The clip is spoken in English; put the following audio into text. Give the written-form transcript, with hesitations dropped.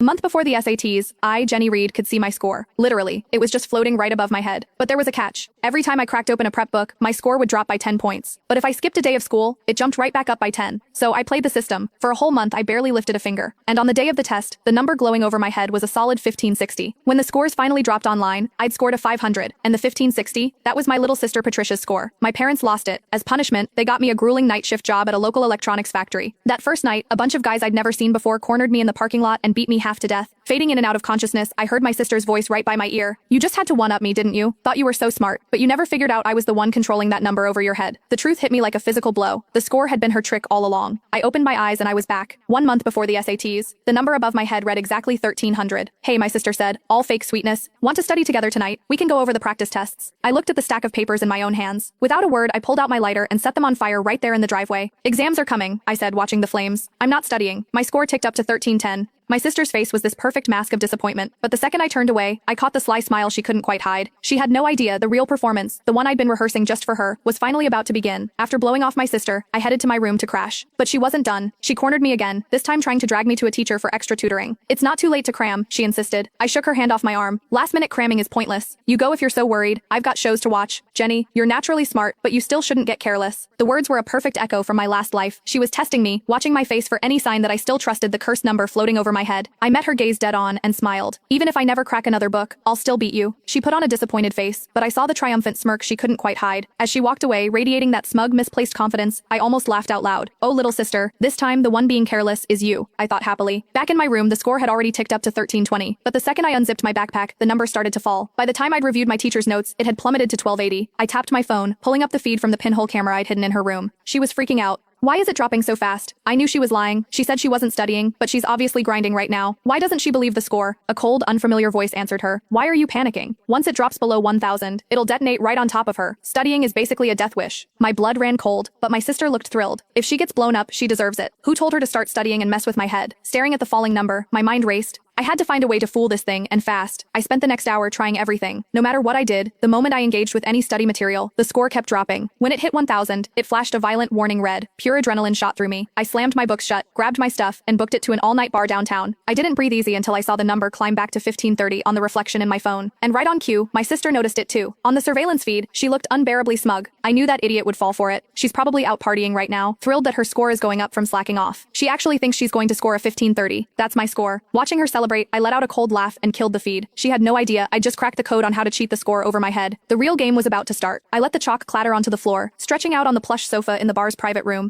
A month before the SATs, I, Jenny Reed, could see my score. Literally, it was just floating right above my head. But there was a catch. Every time I cracked open a prep book, my score would drop by 10 points. But if I skipped a day of school, it jumped right back up by 10. So I played the system. For a whole month, I barely lifted a finger. And on the day of the test, the number glowing over my head was a solid 1560. When the scores finally dropped online, I'd scored a 500. And the 1560, that was my little sister Patricia's score. My parents lost it. As punishment, they got me a grueling night shift job at a local electronics factory. That first night, a bunch of guys I'd never seen before cornered me in the parking lot and beat me half to death. Fading in and out of consciousness, I heard my sister's voice right by my ear. "You just had to one-up me, didn't you? Thought you were so smart, but you never figured out I was the one controlling that number over your head." The truth hit me like a physical blow. The score had been her trick all along. I opened my eyes and I was back. 1 month before the SATs, the number above my head read exactly 1300. "Hey," my sister said, all fake sweetness. "Want to study together tonight? We can go over the practice tests." I looked at the stack of papers in my own hands. Without a word, I pulled out my lighter and set them on fire right there in the driveway. "Exams are coming," I said, watching the flames. "I'm not studying." My score ticked up to 1310. My sister's face was this perfect mask of disappointment, but the second I turned away, I caught the sly smile she couldn't quite hide. She had no idea the real performance, the one I'd been rehearsing just for her, was finally about to begin. After blowing off my sister, I headed to my room to crash. But she wasn't done. She cornered me again, this time trying to drag me to a teacher for extra tutoring. "It's not too late to cram," she insisted. I shook her hand off my arm. "Last-minute cramming is pointless. You go if you're so worried. I've got shows to watch. Jenny, you're naturally smart, but you still shouldn't get careless." The words were a perfect echo from my last life. She was testing me, watching my face for any sign that I still trusted the cursed number floating over my head. I met her gaze dead on and smiled. "Even if I never crack another book, I'll still beat you." She put on a disappointed face, but I saw the triumphant smirk she couldn't quite hide. As she walked away, radiating that smug, misplaced confidence, I almost laughed out loud. "Oh, little sister, this time the one being careless is you," I thought happily. Back in my room, the score had already ticked up to 1320, but the second I unzipped my backpack, the number started to fall. By the time I'd reviewed my teacher's notes, it had plummeted to 1280. I tapped my phone, pulling up the feed from the pinhole camera I'd hidden in her room. She was freaking out. "Why is it dropping so fast?" I knew she was lying. She said she wasn't studying, but she's obviously grinding right now. "Why doesn't she believe the score?" A cold, unfamiliar voice answered her. "Why are you panicking? Once it drops below 1000, it'll detonate right on top of her. Studying is basically a death wish." My blood ran cold, but my sister looked thrilled. If she gets blown up, she deserves it. Who told her to start studying and mess with my head? Staring at the falling number, my mind raced. I had to find a way to fool this thing, and fast. I spent the next hour trying everything. No matter what I did, the moment I engaged with any study material, the score kept dropping. When it hit 1000, it flashed a violent warning red. Pure adrenaline shot through me. I slammed my books shut, grabbed my stuff, and booked it to an all-night bar downtown. I didn't breathe easy until I saw the number climb back to 1530 on the reflection in my phone. And right on cue, my sister noticed it too. On the surveillance feed, she looked unbearably smug. I knew that idiot would fall for it. She's probably out partying right now, thrilled that her score is going up from slacking off. She actually thinks she's going to score a 1530. That's my score. Watching her celebrate, I let out a cold laugh and killed the feed. She had no idea I'd just cracked the code on how to cheat the score over my head. The real game was about to start. I let the chalk clatter onto the floor, stretching out on the plush sofa in the bar's private room.